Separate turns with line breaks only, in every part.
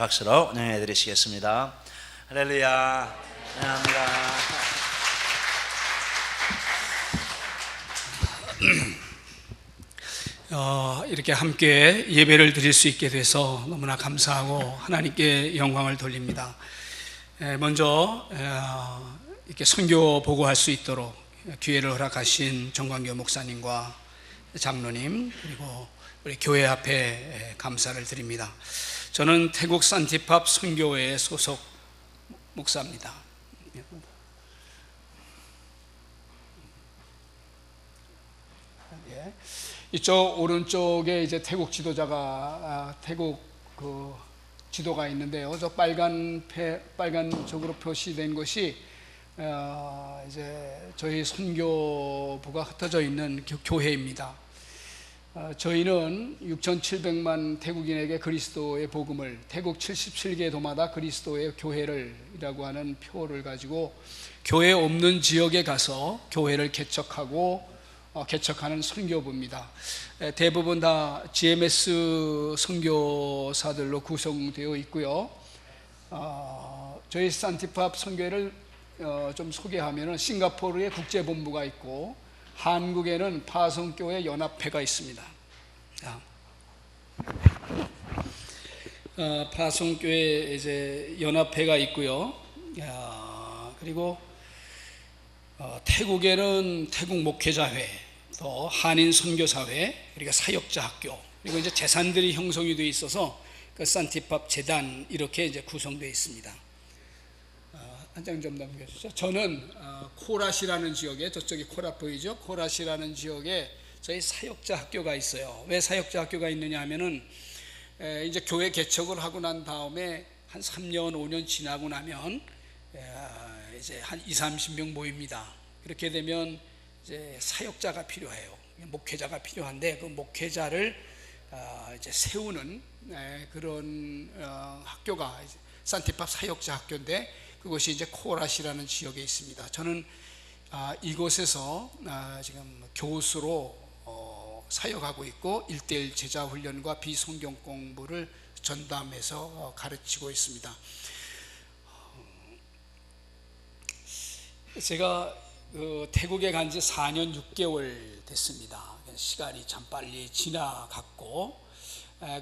박수로 환영해 드리시겠습니다. 할렐루야. 환영합니다.
이렇게 함께 예배를 드릴 수 있게 돼서 너무나 감사하고 하나님께 영광을 돌립니다. 먼저 이렇게 선교 보고할 수 있도록 기회를 허락하신 정광교 목사님과 장로님 그리고 우리 교회 앞에 감사를 드립니다. 저는 태국 산티팝 선교회 소속 목사입니다. 이쪽 오른쪽에 이제 태국 지도자가 태국 그 지도가 있는데요. 저 빨간쪽으로 표시된 것이 이제 저희 선교부가 흩어져 있는 교회입니다. 저희는 6,700만 태국인에게 그리스도의 복음을 태국 77개 도마다 그리스도의 교회를이라고 하는 표를 가지고 교회 없는 지역에 가서 교회를 개척하는 선교부입니다. 대부분 다 GMS 선교사들로 구성되어 있고요. 저희 산티팝 선교회를 좀 소개하면 싱가포르에 국제본부가 있고 한국에는 파송교회 연합회가 있습니다. 파송교회 이제 연합회가 있고요. 그리고 태국에는 태국 목회자회, 또 한인 선교사회, 그리고 사역자 학교, 그리고 이제 재산들이 형성이 되어 있어서 그 산티팝 재단 이렇게 이제 구성되어 있습니다. 한 장 좀 넘겨주시죠. 저는 코랏이라는 지역에, 저쪽이 코랏 보이죠? 코랏이라는 지역에 저희 사역자 학교가 있어요. 왜 사역자 학교가 있느냐 하면은 이제 교회 개척을 하고 난 다음에 한 3년, 5년 지나고 나면 이제 한 20-30명 모입니다. 그렇게 되면 이제 사역자가 필요해요. 목회자가 필요한데 그 목회자를 이제 세우는 그런 학교가 산티팝 사역자 학교인데 그것이 이제 코랏이라는 지역에 있습니다. 저는 이곳에서 지금 교수로 사역하고 있고 1:1 제자 훈련과 비성경 공부를 전담해서 가르치고 있습니다. 제가 태국에 간 지 4년 6개월 됐습니다. 시간이 참 빨리 지나갔고,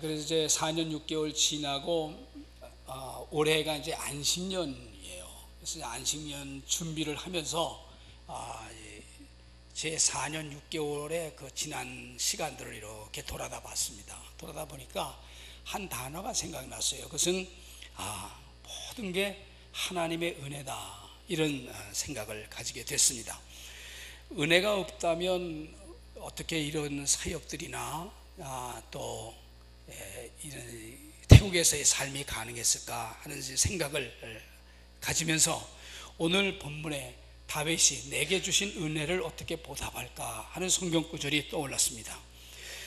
그래서 이제 4년 6개월 지나고 올해가 이제 안식년이에요. 그래서 안식년 준비를 하면서 제 4년 6개월의 그 지난 시간들을 이렇게 돌아다 봤습니다. 돌아다 보니까 한 단어가 생각났어요. 그것은 모든 게 하나님의 은혜다, 이런 생각을 가지게 됐습니다. 은혜가 없다면 어떻게 이런 사역들이나 또 이런 태국에서의 삶이 가능했을까 하는 생각을 가지면서 오늘 본문에 다윗이 내게 주신 은혜를 어떻게 보답할까 하는 성경 구절이 떠올랐습니다.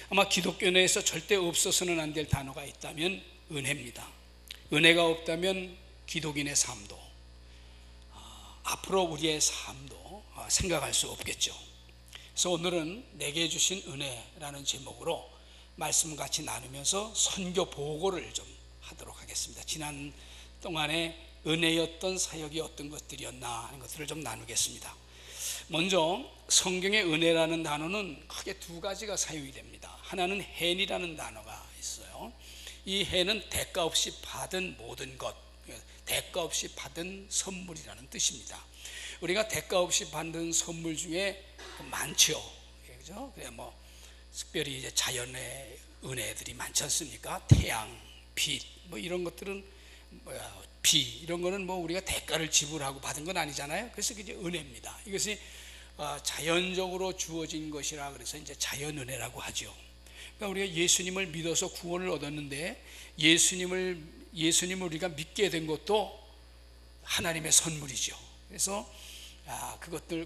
아마 기독교 내에서 절대 없어서는 안 될 단어가 있다면 은혜입니다. 은혜가 없다면 기독인의 삶도 앞으로 우리의 삶도 생각할 수 없겠죠. 그래서 오늘은 내게 주신 은혜라는 제목으로 말씀 같이 나누면서 선교 보고를 좀 하도록 하겠습니다. 지난 동안에 은혜였던 사역이 어떤 것들이었나 하는 것들을 좀 나누겠습니다. 먼저 성경의 은혜라는 단어는 크게 두 가지가 사용이 됩니다. 하나는 헨이라는 단어가 있어요. 이 헨은 대가 없이 받은 모든 것, 대가 없이 받은 선물이라는 뜻입니다. 우리가 대가 없이 받는 선물 중에 많죠. 그죠? 뭐 특별히 이제 자연의 은혜들이 많지 않습니까? 태양, 빛, 뭐 이런 것들은 비 이런 거는 뭐 우리가 대가를 지불하고 받은 건 아니잖아요. 그래서 그게 은혜입니다. 이것이 자연적으로 주어진 것이라 그래서 이제 자연 은혜라고 하죠. 그러니까 우리가 예수님을 믿어서 구원을 얻었는데 예수님을 우리가 믿게 된 것도 하나님의 선물이죠. 그래서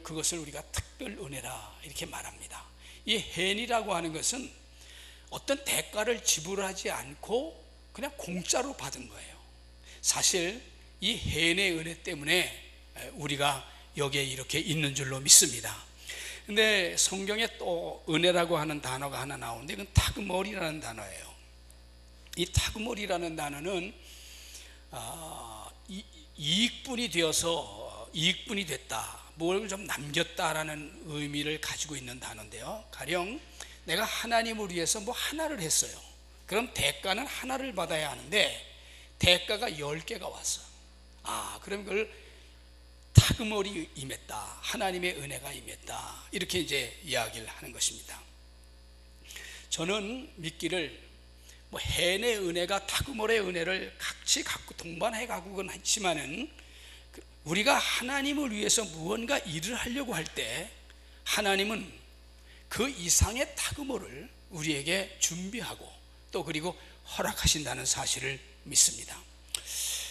그것을 우리가 특별 은혜라 이렇게 말합니다. 이 헨이라고 하는 것은 어떤 대가를 지불하지 않고 그냥 공짜로 받은 거예요. 사실 이 헨의 은혜 때문에 우리가 여기에 이렇게 있는 줄로 믿습니다. 근데 성경에 또 은혜라고 하는 단어가 하나 나오는데 그건 타그몰이라는 단어예요. 이 타그몰이라는 단어는 이익분이 되어서 이익분이 됐다, 뭘 좀 남겼다라는 의미를 가지고 있는 단어인데요. 가령 내가 하나님을 위해서 뭐 하나를 했어요. 그럼 대가는 하나를 받아야 하는데 대가가 10개가 왔어. 그럼 그걸 타금머리 임했다, 하나님의 은혜가 임했다, 이렇게 이제 이야기를 하는 것입니다. 저는 믿기를 뭐 해내 은혜가 타금머리의 은혜를 같이 갖고 동반해 가고는 했지만은 우리가 하나님을 위해서 무언가 일을 하려고 할 때 하나님은 그 이상의 타금머리를 우리에게 준비하고 또 그리고 허락하신다는 사실을 믿습니다.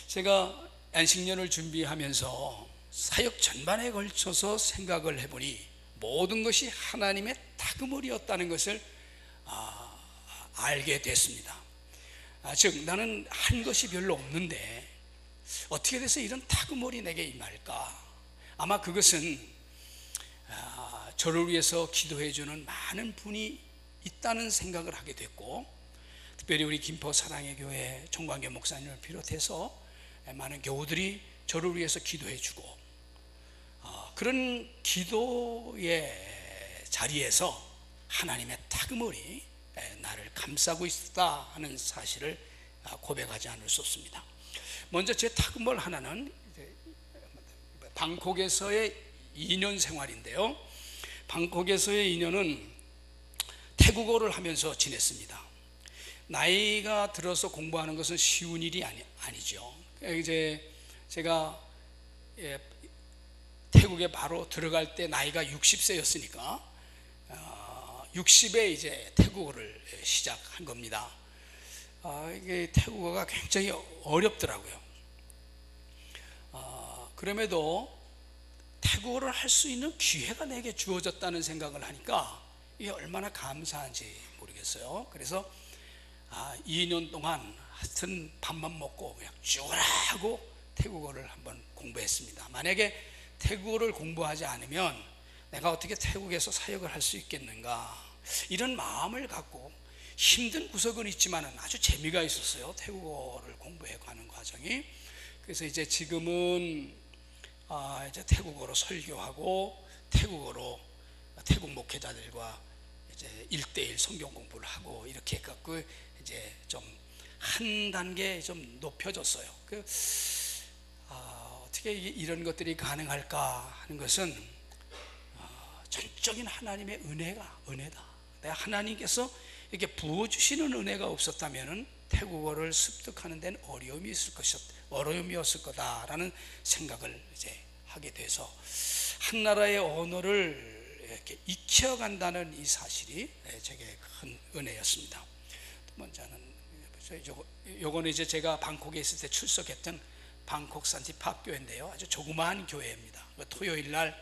제가 안식년을 준비하면서 사역 전반에 걸쳐서 생각을 해보니 모든 것이 하나님의 타금머리였다는 것을 알게 됐습니다. 즉 나는 한 것이 별로 없는데 어떻게 돼서 이런 타금머리 내게 임할까? 아마 그것은 저를 위해서 기도해 주는 많은 분이 있다는 생각을 하게 됐고, 특별히 우리 김포 사랑의 교회 정광교 목사님을 비롯해서 많은 교우들이 저를 위해서 기도해 주고, 그런 기도의 자리에서 하나님의 타금머리 나를 감싸고 있다 하는 사실을 고백하지 않을 수 없습니다. 먼저 제 타금머리 하나는 방콕에서의 2년 생활인데요. 방콕에서의 2년은 태국어를 하면서 지냈습니다. 나이가 들어서 공부하는 것은 쉬운 일이 아니죠. 이제 제가 태국에 바로 들어갈 때 나이가 60세였으니까 60에 이제 태국어를 시작한 겁니다. 이게 태국어가 굉장히 어렵더라고요. 그럼에도 태국어를 할 수 있는 기회가 내게 주어졌다는 생각을 하니까 이게 얼마나 감사한지 모르겠어요. 그래서 2년 동안 하여튼 밥만 먹고 그냥 쭈그라하고 태국어를 한번 공부했습니다. 만약에 태국어를 공부하지 않으면 내가 어떻게 태국에서 사역을 할 수 있겠는가, 이런 마음을 갖고 힘든 구석은 있지만 아주 재미가 있었어요, 태국어를 공부해 가는 과정이. 그래서 이제 지금은 이제 태국어로 설교하고 태국어로 태국 목회자들과 이제 1대1 성경 공부를 하고 이렇게 해갖고 이제 좀 한 단계 좀 높여졌어요. 어떻게 이런 것들이 가능할까 하는 것은 전적인 하나님의 은혜다. 내가 하나님께서 이렇게 부어주시는 은혜가 없었다면 태국어를 습득하는 데는 어려움이었을 거다라는 생각을 이제 하게 돼서 한 나라의 언어를 이렇게 익혀간다는 이 사실이 제게 큰 은혜였습니다. 두 번째는 요거는 이제 제가 방콕에 있을 때 출석했던 방콕 산티팝 교회인데요. 아주 조그마한 교회입니다. 토요일 날,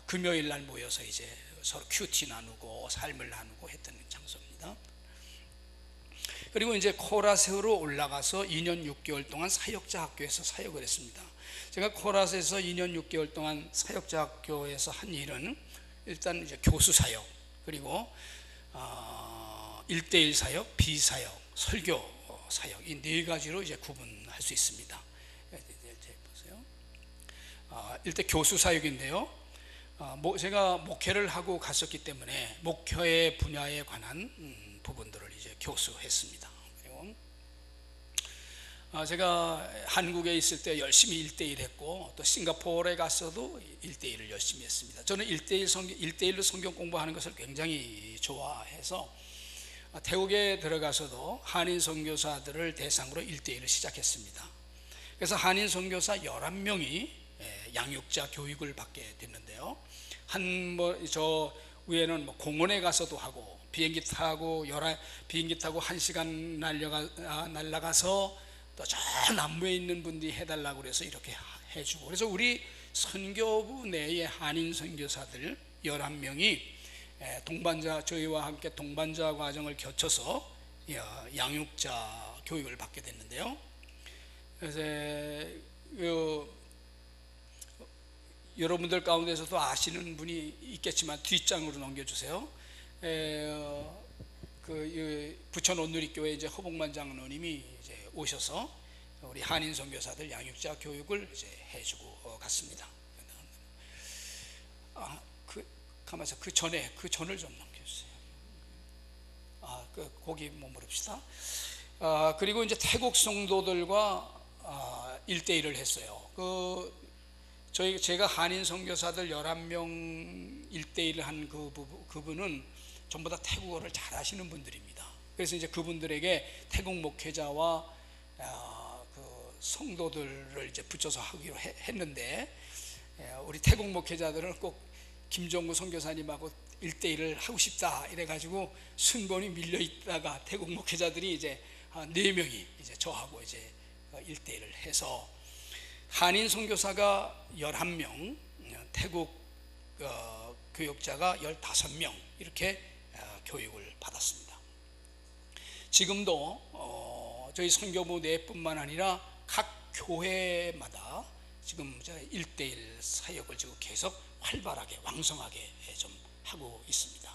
금요일 날 모여서 이제 서로 큐티 나누고 삶을 나누고 했던 장소입니다. 그리고 이제 코라세로 올라가서 2년 6개월 동안 사역자 학교에서 사역을 했습니다. 제가 코라세에서 2년 6개월 동안 사역자 학교에서 한 일은 일단 이제 교수 사역, 그리고 1대1 사역, 비사역, 설교 사역, 이 네 가지로 이제 구분할 수 있습니다. 보세요. 일단 교수 사역인데요. 제가 목회를 하고 갔었기 때문에 목회의 분야에 관한 부분들을 이제 교수했습니다. 그리고 제가 한국에 있을 때 열심히 1대1 했고, 또 싱가포르에 가서도 1대1을 열심히 했습니다. 저는 1대1로 성경 공부하는 것을 굉장히 좋아해서 태국에 들어가서도 한인 선교사들을 대상으로 1대1을 시작했습니다. 그래서 한인 선교사 11명이 양육자 교육을 받게 됐는데요. 저 위에는 공원에 가서도 하고, 비행기 타고 1시간 날아가서 또 저 남부에 있는 분들이 해달라고 그래서 이렇게 해주고, 그래서 우리 선교부 내의 한인 선교사들 11명이 저희와 함께 동반자 과정을 거쳐서 양육자 교육을 받게 됐는데요. 그래서 여러분들 가운데서도 아시는 분이 있겠지만 뒷장으로 넘겨주세요. 부천 온누리교회 이제 허복만 장로님이 이제 오셔서 우리 한인 선교사들 양육자 교육을 이제 해주고 갔습니다. 가만있어. 그 전을 좀 넘겨주세요. 거기 머무릅시다. 그리고 이제 태국 성도들과 1대1을 했어요. 제가 한인 선교사들 11명 1대1을 한 그분은 전부 다 태국어를 잘 하시는 분들입니다. 그래서 이제 그분들에게 태국 목회자와 그 성도들을 이제 붙여서 하기로 했는데, 우리 태국 목회자들은 꼭 김종구 선교사님하고 1대1을 하고 싶다 이래가지고 순번이 밀려 있다가 태국 목회자들이 이제 4명이 이제 저하고 이제 1대1을 해서 한인 선교사가 11명, 태국 교역자가 15명 이렇게 교육을 받았습니다. 지금도 저희 선교부 내뿐만 아니라 각 교회마다 지금 1대1 사역을 지금 계속 활발하게 왕성하게 좀 하고 있습니다.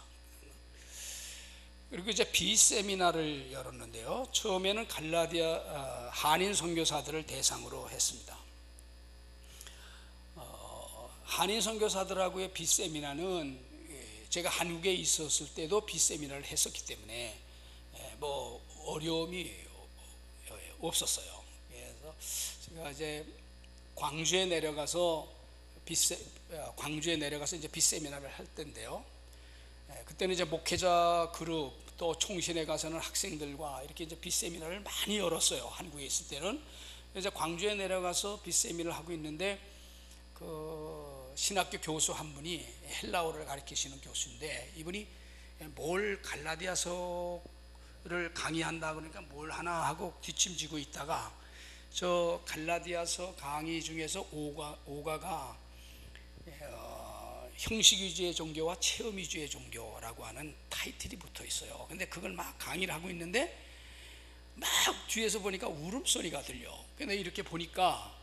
그리고 이제 비세미나를 열었는데요. 처음에는 갈라디아 한인 선교사들을 대상으로 했습니다. 한인 선교사들하고의 비세미나는 제가 한국에 있었을 때도 비세미나를 했었기 때문에 뭐 어려움이 없었어요. 그래서 제가 이제 광주에 내려가서 이제 비세미나를 할 때인데요. 그때는 이제 목회자 그룹 또 총신에 가서는 학생들과 이렇게 이제 비세미나를 많이 열었어요. 한국에 있을 때는. 이제 광주에 내려가서 비세미나를 하고 있는데 그 신학교 교수 한 분이 헬라어를 가르치시는 교수인데, 이분이 뭘 갈라디아서를 강의한다 그러니까 뭘 하나 하고 뒷짐지고 있다가 저 갈라디아서 강의 중에서 5가가 형식위주의 종교와 체험위주의 종교라고 하는 타이틀이 붙어 있어요. 근데 그걸 막 강의를 하고 있는데 막 뒤에서 보니까 울음소리가 들려. 근데 이렇게 보니까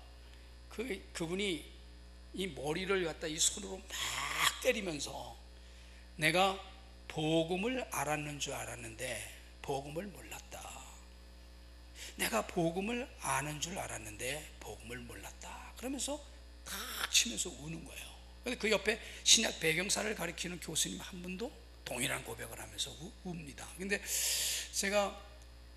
그분이 이 머리를 갖다 이 손으로 막 때리면서 내가 복음을 알았는 줄 알았는데 복음을 몰랐다. 내가 복음을 아는 줄 알았는데 복음을 몰랐다. 그러면서 탁 치면서 우는 거예요. 그 옆에 신약 배경사를 가르치는 교수님 한 분도 동일한 고백을 하면서 웁니다. 근데 제가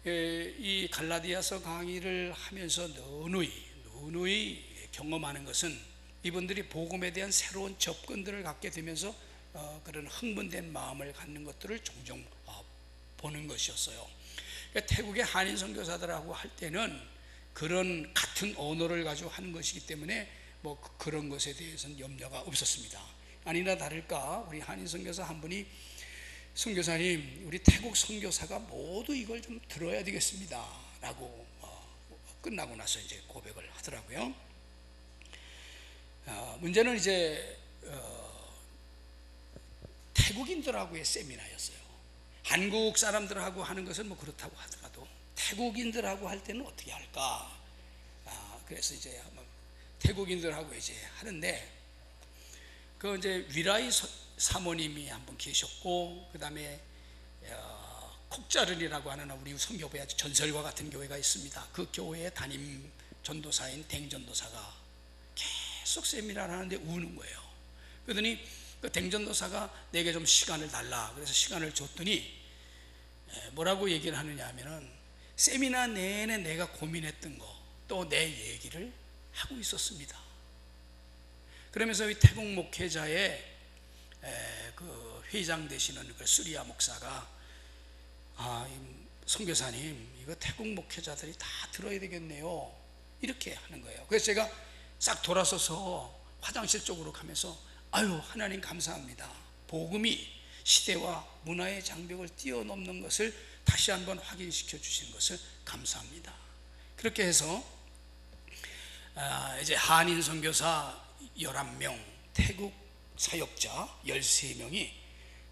이 갈라디아서 강의를 하면서 누누이 경험하는 것은 이분들이 복음에 대한 새로운 접근들을 갖게 되면서 그런 흥분된 마음을 갖는 것들을 종종 보는 것이었어요. 태국의 한인 선교사들하고 할 때는 그런 같은 언어를 가지고 하는 것이기 때문에 뭐 그런 것에 대해서는 염려가 없었습니다. 아니나 다를까 우리 한인 선교사 한 분이, 선교사님 우리 태국 선교사가 모두 이걸 좀 들어야 되겠습니다 라고 끝나고 나서 이제 고백을 하더라고요. 문제는 이제 태국인들하고의 세미나였어요. 한국 사람들하고 하는 것은 뭐 그렇다고 하더라도 태국인들하고 할 때는 어떻게 할까? 그래서 이제 태국인들하고 이제 하는데, 그 이제 위라이 사모님이 한 분 계셨고, 그 다음에 콕자른이라고 하는 우리 선교부에 전설과 같은 교회가 있습니다. 그 교회의 담임 전도사인 댕전도사가 계속 세미나를 하는데 우는 거예요. 그러더니 그 댕전도사가 내게 좀 시간을 달라. 그래서 시간을 줬더니 뭐라고 얘기를 하느냐 하면은, 세미나 내내 내가 고민했던 거 또 내 얘기를 하고 있었습니다. 그러면서 이 태국 목회자의 그 회장 되시는 그 수리아 목사가 선교사님 이거 태국 목회자들이 다 들어야 되겠네요 이렇게 하는 거예요. 그래서 제가 싹 돌아서서 화장실 쪽으로 가면서 아유 하나님 감사합니다. 복음이 시대와 문화의 장벽을 뛰어넘는 것을 다시 한번 확인시켜 주시는 것을 감사합니다. 그렇게 해서 이제 한인 선교사 11명, 태국 사역자 13명이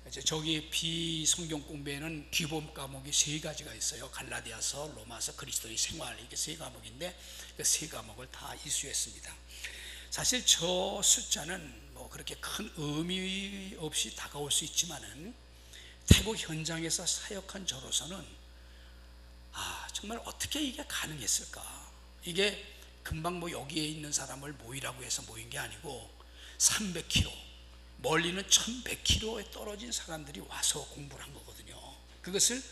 이제 저기 비성경 공부에는 기본 과목이 3가지가 있어요. 갈라디아서, 로마서, 그리스도의 생활, 이게 3과목인데 그 3과목을 다 이수했습니다. 사실 저 숫자는 뭐 그렇게 큰 의미 없이 다가올 수 있지만은 태국 현장에서 사역한 저로서는 정말 어떻게 이게 가능했을까? 이게 금방 뭐 여기에 있는 사람을 모이라고 해서 모인 게 아니고 300km, 멀리는 1100km에 떨어진 사람들이 와서 공부를 한 거거든요. 그것을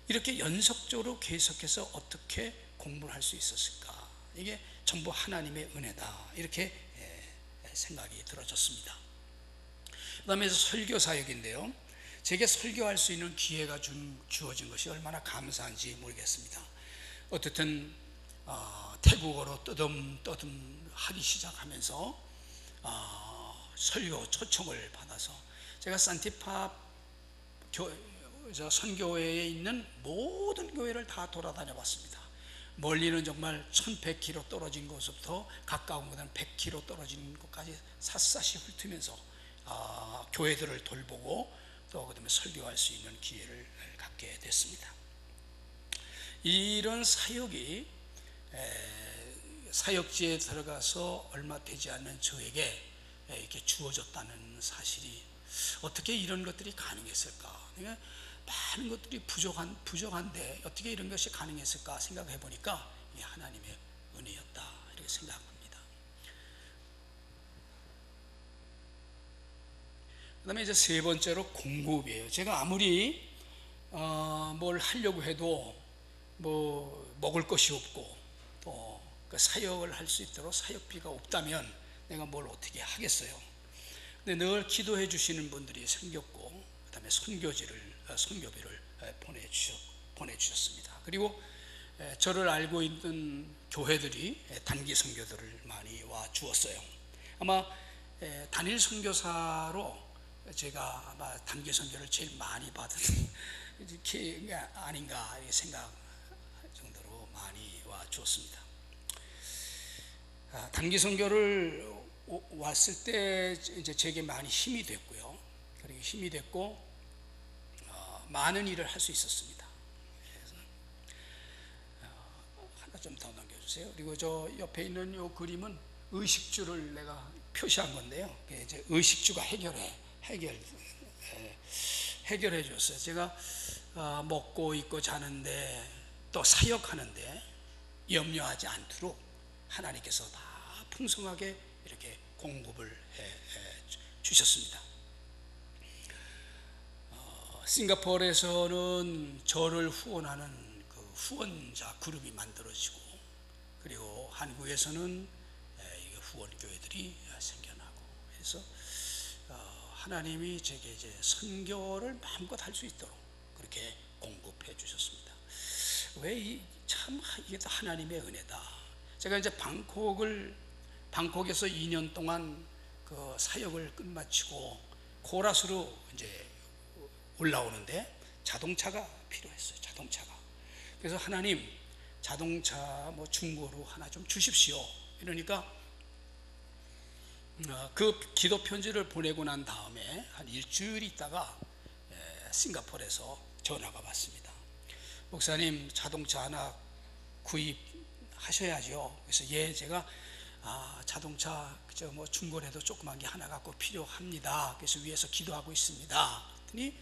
이렇게 연속적으로 계속해서 어떻게 공부를 할 수 있었을까? 이게 전부 하나님의 은혜다, 이렇게 생각이 들어졌습니다. 그 다음에 설교 사역인데요, 제게 설교할 수 있는 기회가 주어진 것이 얼마나 감사한지 모르겠습니다. 어쨌든 태국어로 떠듬떠듬 하기 시작하면서 설교 초청을 받아서 제가 산티파 선교회에 있는 모든 교회를 다 돌아다녀 봤습니다. 멀리는 정말 1100km 떨어진 곳부터 가까운 곳은 100km 떨어진 곳까지 샅샅이 훑으면서 교회들을 돌보고 또 그다음에 설교할 수 있는 기회를 갖게 됐습니다. 이런 사역이 사역지에 들어가서 얼마 되지 않는 저에게 이렇게 주어졌다는 사실이, 어떻게 이런 것들이 가능했을까? 많은 것들이 부족한데 어떻게 이런 것이 가능했을까 생각해 보니까 이게 하나님의 은혜였다, 이렇게 생각합니다. 그 다음에 이제 세 번째로 공급이에요. 제가 아무리 뭘 하려고 해도 뭐 먹을 것이 없고 또 그 사역을 할 수 있도록 사역비가 없다면 내가 뭘 어떻게 하겠어요. 근데 늘 기도해 주시는 분들이 생겼고, 그 다음에 선교비를 보내주셨습니다. 그리고 저를 알고 있는 교회들이 단기 선교들을 많이 와 주었어요. 아마 단일 선교사로 제가 아마 단기 선교를 제일 많이 받은 게 아닌가 생각 정도로 많이 와 주었습니다. 단기 선교를 왔을 때 이제 제게 많이 힘이 됐고요. 그리고 힘이 됐고 많은 일을 할 수 있었습니다. 그래서 하나 좀 더 넘겨주세요. 그리고 저 옆에 있는 이 그림은 의식주를 내가 표시한 건데요. 이제 의식주가 해결해 줬어요. 제가 먹고 입고 자는데 또 사역하는데 염려하지 않도록 하나님께서 다 풍성하게 이렇게 공급을 해 주셨습니다. 싱가포르에서는 저를 후원하는 그 후원자 그룹이 만들어지고, 그리고 한국에서는 후원 교회들이 생겨나고 해서 하나님이 제게 이제 선교를 마음껏 할 수 있도록 그렇게 공급해 주셨습니다. 참 이게 다 하나님의 은혜다. 제가 이제 방콕에서 2년 동안 그 사역을 끝마치고 코라스로 이제 올라오는데 자동차가 필요했어요. 자동차가. 그래서 하나님, 자동차 뭐 중고로 하나 좀 주십시오. 이러니까 그 기도 편지를 보내고 난 다음에 한 일주일 있다가 싱가포르에서 전화가 왔습니다. 목사님, 자동차 하나 구입하셔야죠. 그래서 제가 자동차 뭐 중고라도 조그만 게 하나 갖고 필요합니다. 그래서 위에서 기도하고 있습니다. 그랬더니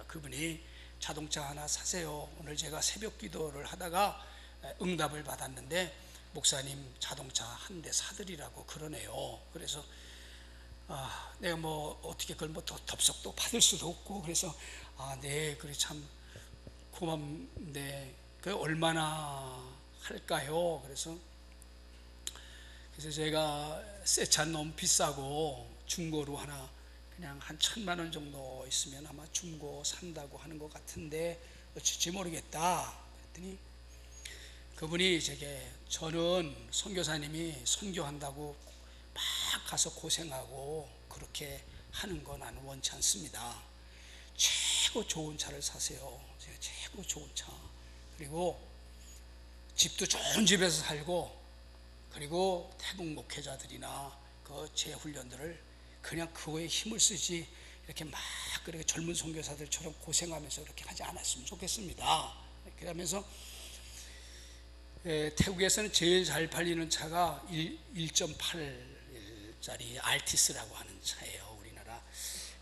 그분이 자동차 하나 사세요. 오늘 제가 새벽 기도를 하다가 응답을 받았는데 목사님 자동차 한 대 사드리라고 그러네요. 그래서 내가 뭐 어떻게 그걸 뭐 덥석도 받을 수도 없고, 그래서 네, 그래 참 고맙네. 그 얼마나 할까요? 그래서 제가 새 차 너무 비싸고 중고로 하나 그냥 한 1,000만 원 정도 있으면 아마 중고 산다고 하는 것 같은데 어쩔지 모르겠다. 그랬더니 그분이 제게, 저는 선교사님이 선교한다고 막 가서 고생하고 그렇게 하는 거 나는 원치 않습니다. 최고 좋은 차를 사세요. 제가 최고 좋은 차, 그리고 집도 좋은 집에서 살고, 그리고 태국 목회자들이나 그 재훈련들을 그냥 그거에 힘을 쓰지 이렇게 막 그렇게 젊은 선교사들처럼 고생하면서 그렇게 하지 않았으면 좋겠습니다. 그러면서 태국에서는 제일 잘 팔리는 차가 1.8짜리 알티스라고 하는 차예요. 우리나라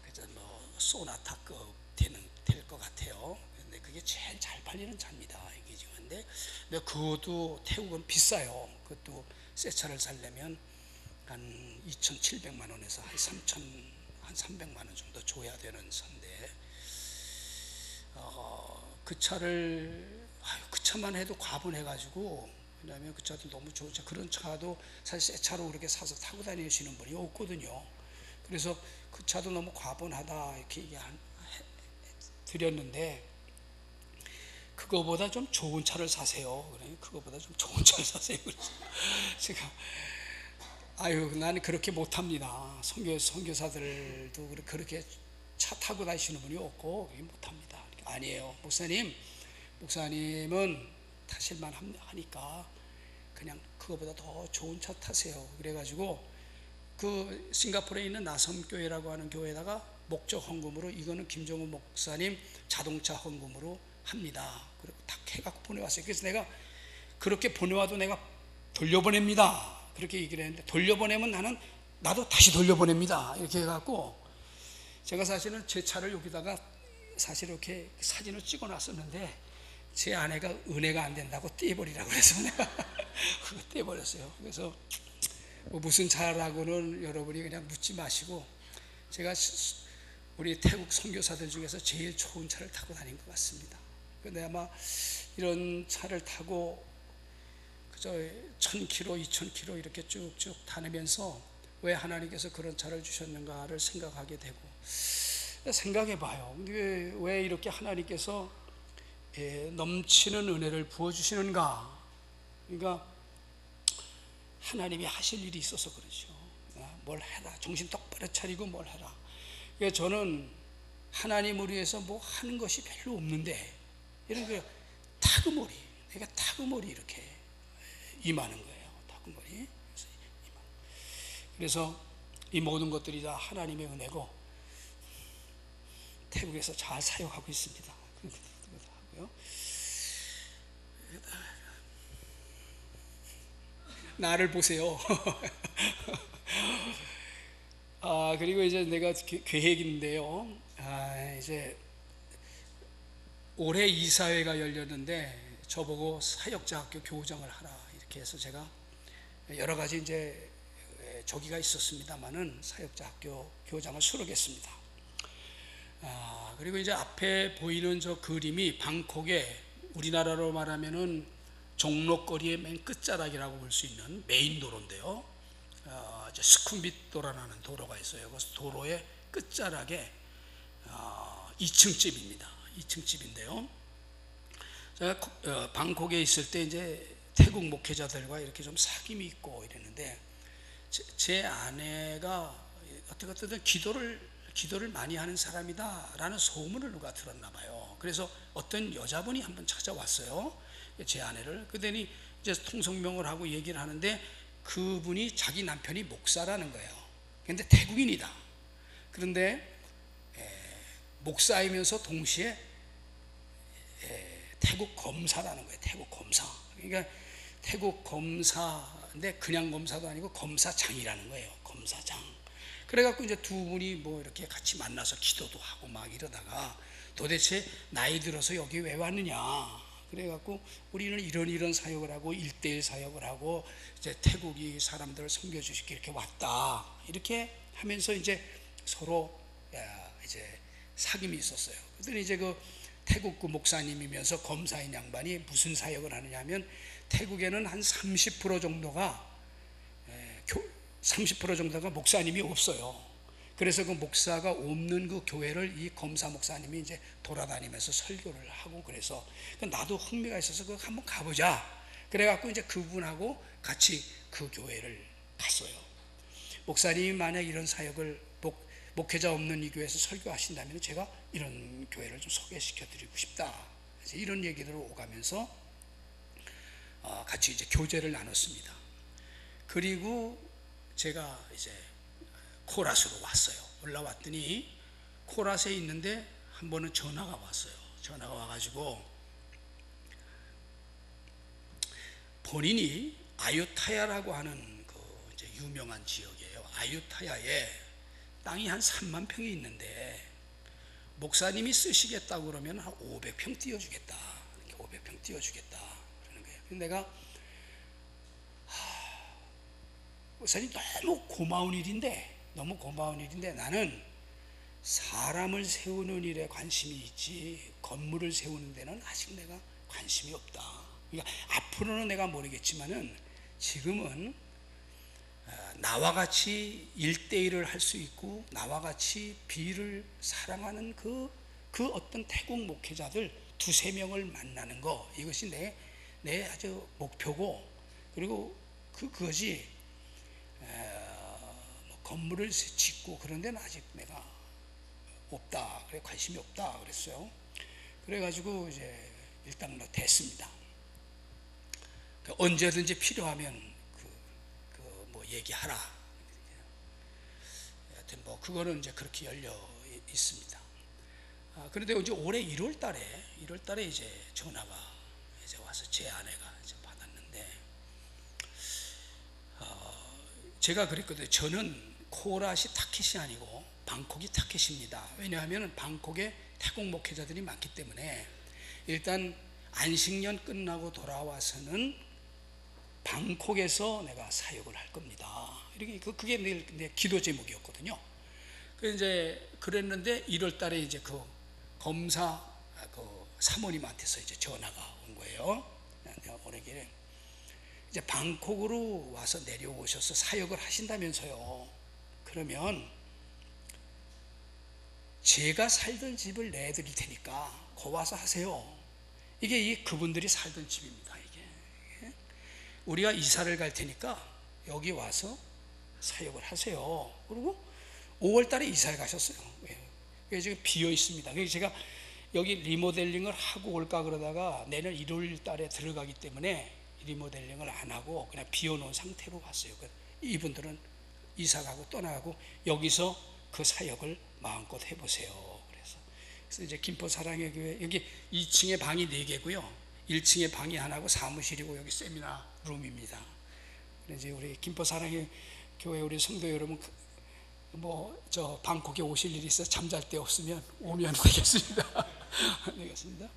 그저 뭐 소나타급 될 것 같아요. 근데 그게 제일 잘 팔리는 차입니다. 이게 지금 근데 그것도 태국은 비싸요. 그것도 새 차를 살려면 한 2,700만 원에서 한 300만 원 정도 줘야 되는 차인데 그 차만 해도 과분해가지고, 왜냐하면 그 차도 너무 좋은 차, 그런 차도 사실 새 차로 그렇게 사서 타고 다니시는 분이 없거든요. 그래서 그 차도 너무 과분하다 이렇게 드렸는데, 그거보다 좀 좋은 차를 사세요. 그래, 그거보다 좀 좋은 차를 사세요. 그래서 제가 나는 그렇게 못합니다. 선교사들도 그렇게 차 타고 다니시는 분이 없고 못합니다. 아니에요. 목사님은 타실만 하니까 그냥 그거보다 더 좋은 차 타세요. 그래가지고 그 싱가포르에 있는 나섬교회라고 하는 교회에다가 목적 헌금으로, 이거는 김종훈 목사님 자동차 헌금으로 합니다. 그리고 딱 해갖고 보내왔어요. 그래서 내가 그렇게 보내와도 내가 돌려보냅니다. 그렇게 얘기를 했는데, 돌려보내면 나도 다시 돌려보냅니다. 이렇게 해갖고, 제가 사실은 제 차를 여기다가 사실 이렇게 사진을 찍어 놨었는데, 제 아내가 은혜가 안 된다고 떼버리라고 해서 내가 그거 떼버렸어요. 그래서 뭐 무슨 차라고는 여러분이 그냥 묻지 마시고, 제가 우리 태국 선교사들 중에서 제일 좋은 차를 타고 다닌 것 같습니다. 근데 아마 이런 차를 타고 그저 1,000km, 2,000km 이렇게 쭉쭉 다니면서 왜 하나님께서 그런 차를 주셨는가를 생각하게 되고, 생각해 봐요. 왜 이렇게 하나님께서 넘치는 은혜를 부어주시는가? 그러니까 하나님이 하실 일이 있어서 그렇죠. 뭘 해라, 정신 똑바로 차리고 뭘 해라. 그러니까 저는 하나님을 위해서 뭐 하는 것이 별로 없는데, 이런 게 내가 타그머리 이렇게 임하는 거예요. 타그머리. 그래서 이 모든 것들이 다 하나님의 은혜고, 태국에서 잘 사역하고 있습니다. 하고요. 나를 보세요. 그리고 이제 내가 계획인데요. 이제 올해 이사회가 열렸는데 저보고 사역자 학교 교장을 하라 이렇게 해서 제가 여러 가지 이제 조기가 있었습니다만은 사역자 학교 교장을 수록했습니다. 그리고 이제 앞에 보이는 저 그림이 방콕의, 우리나라로 말하면은 종로거리의 맨 끝자락이라고 볼 수 있는 메인 도로인데요. 스쿰빗도라는 도로가 있어요. 그래서 도로의 끝자락에 2층 집입니다. 2층 집인데요. 제가 방콕에 있을 때 이제 태국 목회자들과 이렇게 좀 사귐이 있고 이랬는데, 제 아내가 어떻든 기도를 많이 하는 사람이다라는 소문을 누가 들었나 봐요. 그래서 어떤 여자분이 한번 찾아왔어요. 제 아내를. 그랬더니 이제 통성명을 하고 얘기를 하는데, 그분이 자기 남편이 목사라는 거예요. 근데 태국인이다. 그런데 목사이면서 동시에 태국 검사라는 거예요. 태국 검사. 그러니까 태국 검사인데 그냥 검사도 아니고 검사장이라는 거예요. 검사장. 그래갖고 이제 두 분이 뭐 이렇게 같이 만나서 기도도 하고 막 이러다가, 도대체 나이 들어서 여기 왜 왔느냐. 그래갖고 우리는 이런 사역을 하고 1:1 사역을 하고 이제 태국이 사람들을 섬겨주시기 이렇게 왔다. 이렇게 하면서 이제 서로 이제 사귐이 있었어요. 그랬더니 이제 그 태국 그 목사님이면서 검사인 양반이 무슨 사역을 하느냐 하면, 태국에는 한 30% 정도가 목사님이 없어요. 그래서 그 목사가 없는 그 교회를 이 검사 목사님이 이제 돌아다니면서 설교를 하고, 그래서 나도 흥미가 있어서 그 한번 가보자. 그래갖고 이제 그분하고 같이 그 교회를 갔어요. 목사님이 만약 이런 사역을 목회자 없는 이 교회에서 설교하신다면 제가 이런 교회를 좀 소개시켜 드리고 싶다. 그래서 이런 얘기들을 오가면서 같이 이제 교제를 나눴습니다. 그리고 제가 이제 코라스로 왔어요. 올라왔더니 코라스에 있는데 한 번은 전화가 왔어요. 전화가 와가지고 본인이 아유타야라고 하는 그 이제 유명한 지역이에요. 아유타야에 땅이 한 3만 평이 있는데 목사님이 쓰시겠다고 그러면 한 500평 띄워주겠다. 이렇게 500평 띄워주겠다. 그러는 거예요. 근데 내가 목사님 너무 고마운 일인데 나는 사람을 세우는 일에 관심이 있지 건물을 세우는 데는 아직 내가 관심이 없다. 그러니까 앞으로는 내가 모르겠지만은 지금은 나와 같이 1대1을 할 수 있고 나와 같이 비를 사랑하는 그 어떤 태국 목회자들 2-3명을 만나는 거, 이것이 내 아주 목표고, 그리고 그것이 건물을 짓고 그런 데는 아직 내가 없다. 그래, 관심이 없다 그랬어요. 그래가지고 이제 일단 됐습니다. 언제든지 필요하면 뭐 얘기하라. 하여튼 뭐 그거는 이제 그렇게 열려 있습니다. 그런데 이제 올해 1월 달에 이제 전화가 이제 와서 제 아내가 이제 받았는데, 제가 그랬거든요. 저는 코라시 타켓이 아니고 방콕이 타켓입니다. 왜냐하면 방콕에 태국 목회자들이 많기 때문에 일단 안식년 끝나고 돌아와서는 방콕에서 내가 사역을 할 겁니다. 이렇게 그게 내 기도 제목이었거든요. 그래서 이제 그랬는데 1월 달에 이제 그 검사 사모님한테서 이제 전화가 온 거예요. 오래길에 이제 방콕으로 와서 내려오셔서 사역을 하신다면서요. 그러면 제가 살던 집을 내드릴 테니까 거 와서 하세요. 이게 그분들이 살던 집입니다. 이게 우리가 이사를 갈 테니까 여기 와서 사역을 하세요. 그리고 5월 달에 이사를 가셨어요. 그게 지금 비어 있습니다. 그래서 제가 여기 리모델링을 하고 올까 그러다가 내년 1월 달에 들어가기 때문에 리모델링을 안 하고 그냥 비워놓은 상태로 왔어요. 이분들은 이사 가고 떠나가고 여기서 그 사역을 마음껏 해보세요. 그래서 이제 김포 사랑의 교회, 여기 2층에 방이 4개고요. 1층에 방이 하나고 사무실이고 여기 세미나 룸입니다. 그래서 우리 김포 사랑의 교회 우리 성도 여러분, 뭐 저 방콕에 오실 일이 있어 잠잘 데 없으면 오면 되겠습니다. 되겠습니다.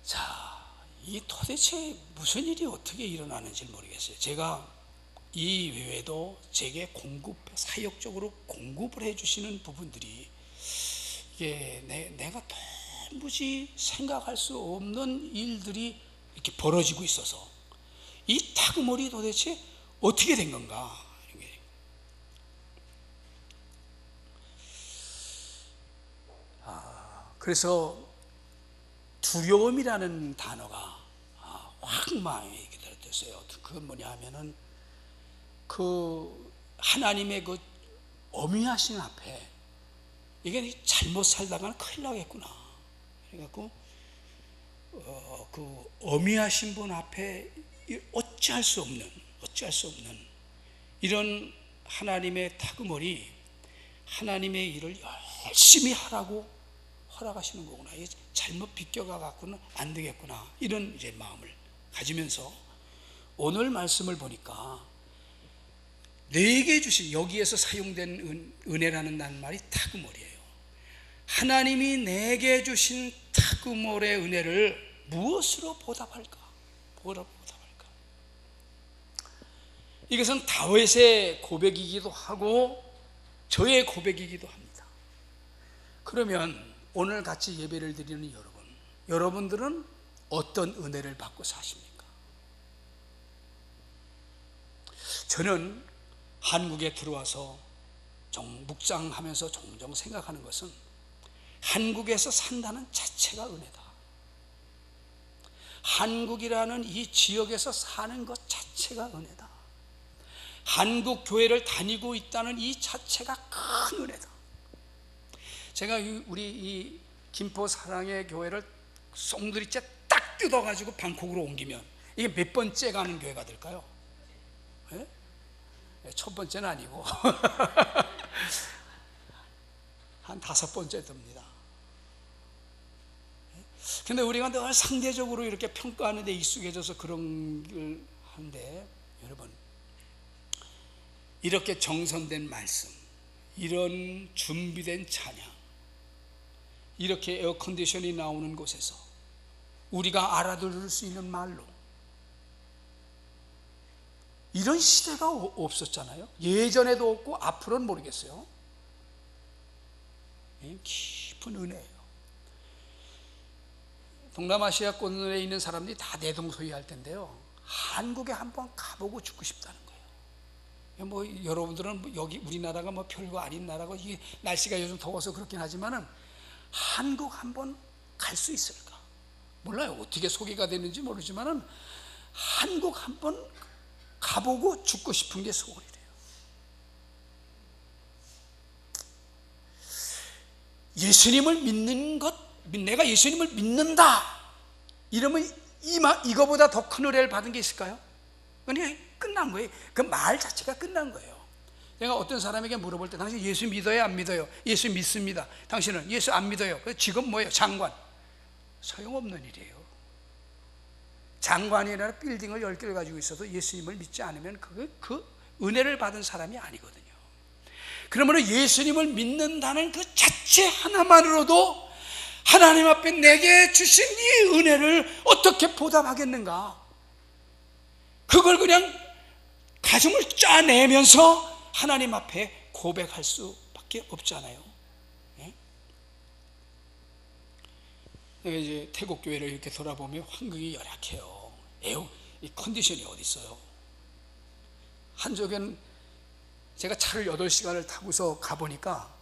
자, 이 도대체 무슨 일이 어떻게 일어나는지 모르겠어요. 제가 이 외에도 제게 사역적으로 공급을 해주시는 부분들이 이게 내가 도무지 생각할 수 없는 일들이 이렇게 벌어지고 있어서 이 타그몰이 도대체 어떻게 된 건가? 그래서 두려움이라는 단어가 확 마음에 들었어요. 그건 뭐냐 하면은 하나님의 어미하신 앞에 이게 잘못 살다가는 큰일 나겠구나. 그래갖고 어미하신 분 앞에 어찌할 수 없는 이런 하나님의 타그몰이 하나님의 일을 열심히 하라고 허락하시는 거구나. 이게 잘못 비껴가 갖고는 안 되겠구나. 이런 이제 마음을 가지면서 오늘 말씀을 보니까 내게 주신, 여기에서 사용된 은혜라는 낱말이 타그몰이에요. 하나님이 내게 주신 타그몰의 은혜를 무엇으로 보답할까? 이것은 다윗의 고백이기도 하고 저의 고백이기도 합니다. 그러면 오늘 같이 예배를 드리는 여러분들은 어떤 은혜를 받고 사십니까? 저는 한국에 들어와서 묵상하면서 종종 생각하는 것은 한국에서 산다는 자체가 은혜다. 한국이라는 이 지역에서 사는 것 자체가 은혜다. 한국 교회를 다니고 있다는 이 자체가 큰 은혜다. 제가 우리 이 김포 사랑의 교회를 송두리째 딱 뜯어가지고 방콕으로 옮기면 이게 몇 번째 가는 교회가 될까요? 네? 첫 번째는 아니고 한 5번째 됩니다. 근데 우리가 늘 상대적으로 이렇게 평가하는 데 익숙해져서 그런 걸 하는데, 여러분 이렇게 정선된 말씀, 이런 준비된 찬양, 이렇게 에어컨디션이 나오는 곳에서 우리가 알아들을 수 있는 말로, 이런 시대가 없었잖아요. 예전에도 없고 앞으로는 모르겠어요. 깊은 은혜예요. 동남아시아권에 있는 사람들이 다 내동소이할 텐데요, 한국에 한번 가보고 죽고 싶다는 거예요. 뭐 여러분들은 여기 우리나라가 뭐 별거 아닌 나라고, 이게 날씨가 요즘 더워서 그렇긴 하지만은 한국 한번 갈 수 있을까 몰라요. 어떻게 소개가 되는지 모르지만은 한국 한번 가보고 죽고 싶은 게 소원이래요. 예수님을 믿는 것, 내가 예수님을 믿는다 이러면 이거보다 더 큰 은혜를 받은 게 있을까요? 그냥 끝난 거예요. 그 말 자체가 끝난 거예요. 내가 어떤 사람에게 물어볼 때, 당신 예수 믿어요 안 믿어요? 예수 믿습니다. 당신은 예수 안 믿어요. 그 직업 뭐예요? 장관. 소용없는 일이에요. 장관이 아니라 빌딩을 10개를 가지고 있어도 예수님을 믿지 않으면 그 은혜를 받은 사람이 아니거든요. 그러므로 예수님을 믿는다는 그 자체 하나만으로도 하나님 앞에 내게 주신 이 은혜를 어떻게 보답하겠는가? 그걸 그냥 가슴을 짜내면서 하나님 앞에 고백할 수밖에 없잖아요. 이제 태국 교회를 이렇게 돌아보면 환경이 열악해요. 이 컨디션이 어디 있어요? 한쪽엔 제가 차를 8시간을 타고서 가보니까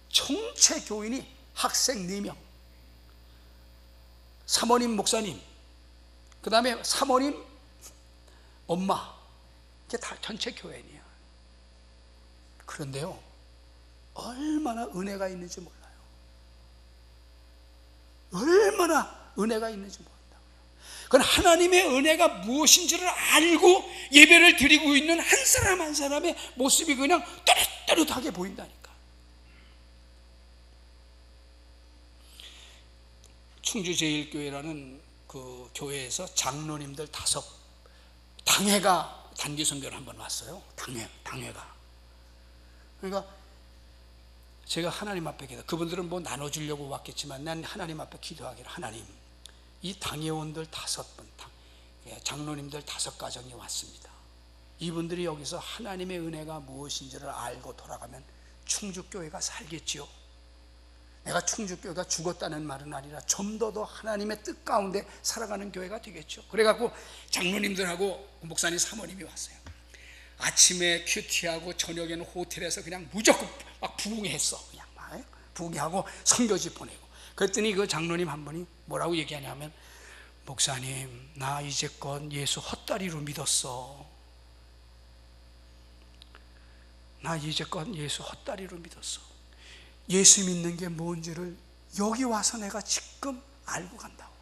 총체 교인이 학생 4명, 사모님 목사님, 그 다음에 사모님 엄마, 이게 다 전체 교회인이에요. 그런데요, 얼마나 은혜가 있는지 몰라요. 얼마나 은혜가 있는지 모른다고요. 그건 하나님의 은혜가 무엇인지를 알고 예배를 드리고 있는 한 사람 한 사람의 모습이 그냥 또렷또렷하게 보인다니까. 충주제일교회라는 그 교회에서 장로님들 5 당회가 단기 선교를 한번 왔어요. 당회가. 그러니까 제가 하나님 앞에 기도, 그분들은 뭐 나눠주려고 왔겠지만 난 하나님 앞에 기도하기를, 하나님, 이 당회원들 5분, 장로님들 5가정이 왔습니다. 이분들이 여기서 하나님의 은혜가 무엇인지를 알고 돌아가면 충주교회가 살겠지요. 내가 충주교회가 죽었다는 말은 아니라 좀 더 하나님의 뜻 가운데 살아가는 교회가 되겠죠. 그래갖고 장로님들하고 목사님 사모님이 왔어요. 아침에 큐티하고 저녁에는 호텔에서 그냥 무조건 막 부흥했어. 그냥 막 부흥하고 선교지 보내고. 그랬더니 그 장로님 한 분이 뭐라고 얘기하냐면, 목사님, 나 이제껏 예수 헛다리로 믿었어. 나 이제껏 예수 헛다리로 믿었어. 예수 믿는 게 뭔지를 여기 와서 내가 지금 알고 간다고.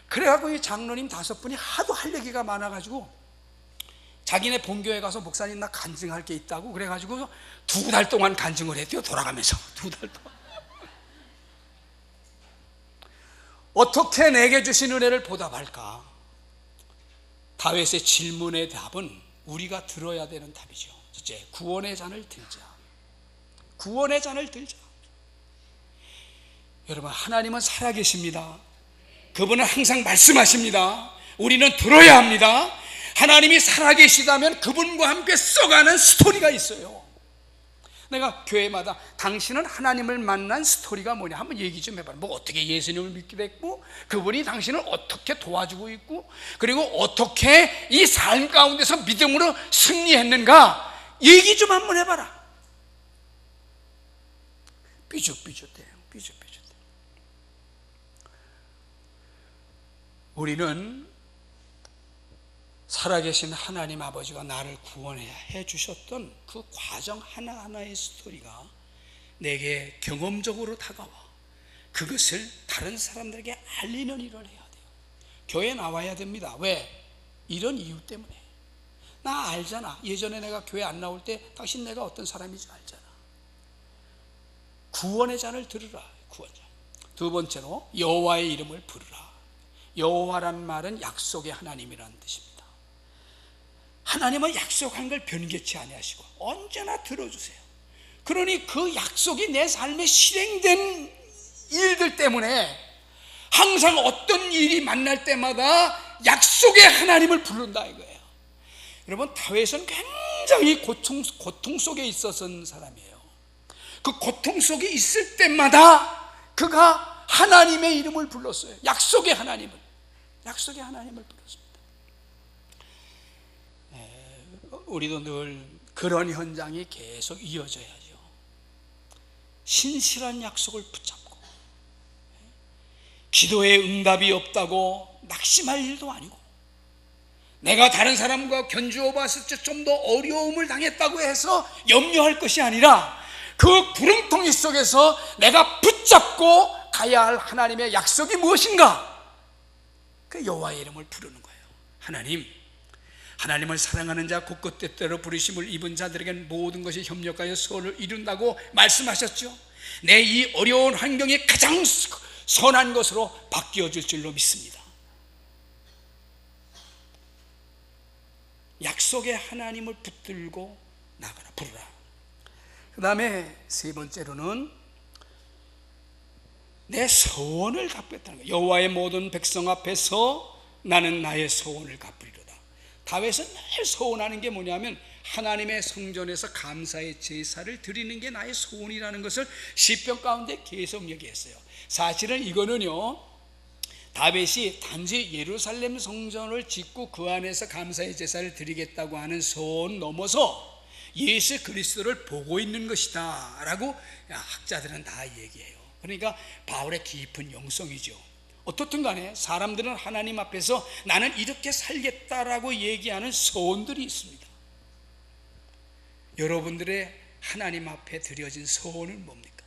그래갖고 이 장로님 5분이 하도 할 얘기가 많아가지고 자기네 본교회 가서, 목사님 나 간증할 게 있다고 그래가지고 2달 동안 간증을 했대요. 돌아가면서 2달 동안. 어떻게 내게 주신 은혜를 보답할까? 다윗의 질문의 답은 우리가 들어야 되는 답이죠. 첫째, 구원의 잔을 들자. 구원의 잔을 들자. 여러분, 하나님은 살아계십니다. 그분은 항상 말씀하십니다. 우리는 들어야 합니다. 하나님이 살아계시다면 그분과 함께 써가는 스토리가 있어요. 내가 교회마다 당신은 하나님을 만난 스토리가 뭐냐 한번 얘기 좀 해봐요. 뭐 어떻게 예수님을 믿게 됐고, 그분이 당신을 어떻게 도와주고 있고, 그리고 어떻게 이 삶 가운데서 믿음으로 승리했는가 얘기 좀 한번 해봐라. 삐죽삐죽대요. 삐죽삐죽대. 우리는 살아계신 하나님 아버지가 나를 구원해 주셨던 그 과정 하나하나의 스토리가 내게 경험적으로 다가와 그것을 다른 사람들에게 알리는 일을 해야 돼요. 교회 나와야 됩니다. 왜? 이런 이유 때문에. 나 알잖아. 예전에 내가 교회 안 나올 때 당신 내가 어떤 사람인지 알잖아. 구원의 잔을 들으라. 구원의 잔. 2번째로 여호와의 이름을 부르라. 여호와란 말은 약속의 하나님이라는 뜻입니다. 하나님은 약속한 걸 변개치 아니하시고 언제나 들어주세요. 그러니 그 약속이 내 삶에 실행된 일들 때문에 항상 어떤 일이 만날 때마다 약속의 하나님을 부른다 이거예요. 여러분, 다윗은 굉장히 고통 속에 있었던 사람이에요. 그 고통 속에 있을 때마다 그가 하나님의 이름을 불렀어요. 약속의 하나님을 불렀습니다. 우리도 늘 그런 현장이 계속 이어져야죠. 신실한 약속을 붙잡고, 기도에 응답이 없다고 낙심할 일도 아니고, 내가 다른 사람과 견주어 봤을 때 좀 더 어려움을 당했다고 해서 염려할 것이 아니라 그 구름통이 속에서 내가 붙잡고 가야 할 하나님의 약속이 무엇인가? 그 여호와의 이름을 부르는 거예요. 하나님을 사랑하는 자 곧 때때로 부르심을 입은 자들에게는 모든 것이 협력하여 선을 이룬다고 말씀하셨죠. 내 이 어려운 환경이 가장 선한 것으로 바뀌어질 줄로 믿습니다. 약속의 하나님을 붙들고 나가라, 부르라. 그 다음에 세 번째로는 내 소원을 갚겠다는 거예요. 여호와의 모든 백성 앞에서 나는 나의 소원을 갚으리로다. 다윗은 늘 소원하는 게 뭐냐면 하나님의 성전에서 감사의 제사를 드리는 게 나의 소원이라는 것을 시편 가운데 계속 얘기했어요. 사실은 이거는요, 다윗이 단지 예루살렘 성전을 짓고 그 안에서 감사의 제사를 드리겠다고 하는 소원 넘어서 예수 그리스도를 보고 있는 것이다 라고 학자들은 다 얘기해요. 그러니까 바울의 깊은 영성이죠. 어떻든 간에 사람들은 하나님 앞에서 나는 이렇게 살겠다라고 얘기하는 소원들이 있습니다. 여러분들의 하나님 앞에 드려진 소원은 뭡니까?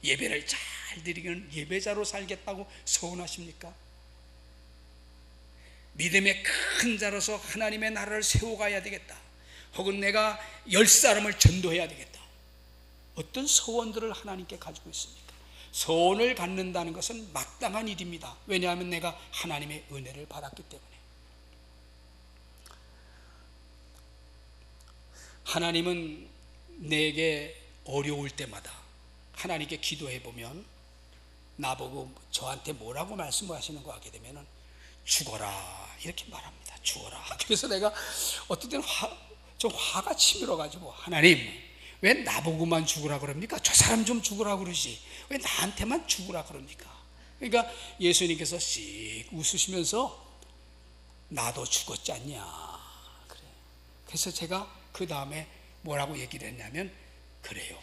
예배를 잘 드리는 예배자로 살겠다고 소원하십니까? 믿음의 큰 자로서 하나님의 나라를 세워가야 되겠다, 혹은 내가 10사람을 전도해야 되겠다, 어떤 소원들을 하나님께 가지고 있습니까? 소원을 갖는다는 것은 마땅한 일입니다. 왜냐하면 내가 하나님의 은혜를 받았기 때문에. 하나님은 내게 어려울 때마다 하나님께 기도해 보면 나보고 저한테 뭐라고 말씀하시는 거 하게 되면 죽어라 이렇게 말합니다. 죽어라. 그래서 내가 어떨 때는 좀 화가 치밀어 가지고, 하나님 왜 나보고만 죽으라 그럽니까? 저 사람 좀 죽으라 그러지 왜 나한테만 죽으라 그럽니까? 그러니까 예수님께서 씩 웃으시면서 나도 죽었지 않냐 그래. 그래서 제가 그 다음에 뭐라고 얘기를 했냐면, 그래요,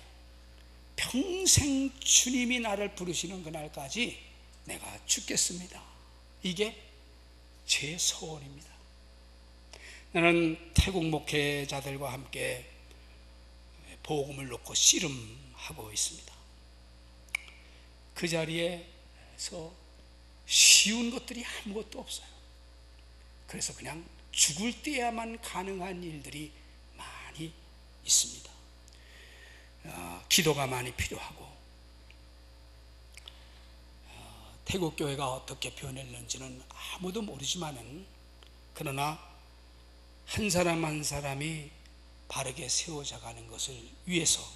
평생 주님이 나를 부르시는 그날까지 내가 죽겠습니다. 이게 제 소원입니다. 나는 태국 목회자들과 함께 복음을 놓고 씨름하고 있습니다. 그 자리에서 쉬운 것들이 아무것도 없어요. 그래서 그냥 죽을 때야만 가능한 일들이 많이 있습니다. 기도가 많이 필요하고, 태국 교회가 어떻게 변했는지는 아무도 모르지만은, 그러나 한 사람 한 사람이 바르게 세워져 가는 것을 위해서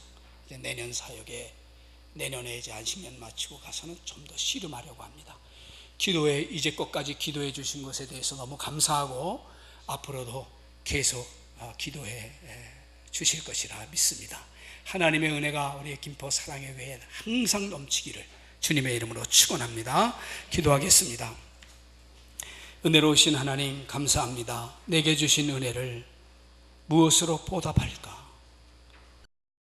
이제 내년 사역에, 내년에 이제 안식년 마치고 가서는 좀 더 씨름하려고 합니다. 기도에 이제껏까지 기도해 주신 것에 대해서 너무 감사하고 앞으로도 계속 기도해 주실 것이라 믿습니다. 하나님의 은혜가 우리 김포 사랑의 교회에 항상 넘치기를 주님의 이름으로 축원합니다. 기도하겠습니다. 은혜로우신 하나님 감사합니다. 내게 주신 은혜를 무엇으로 보답할까?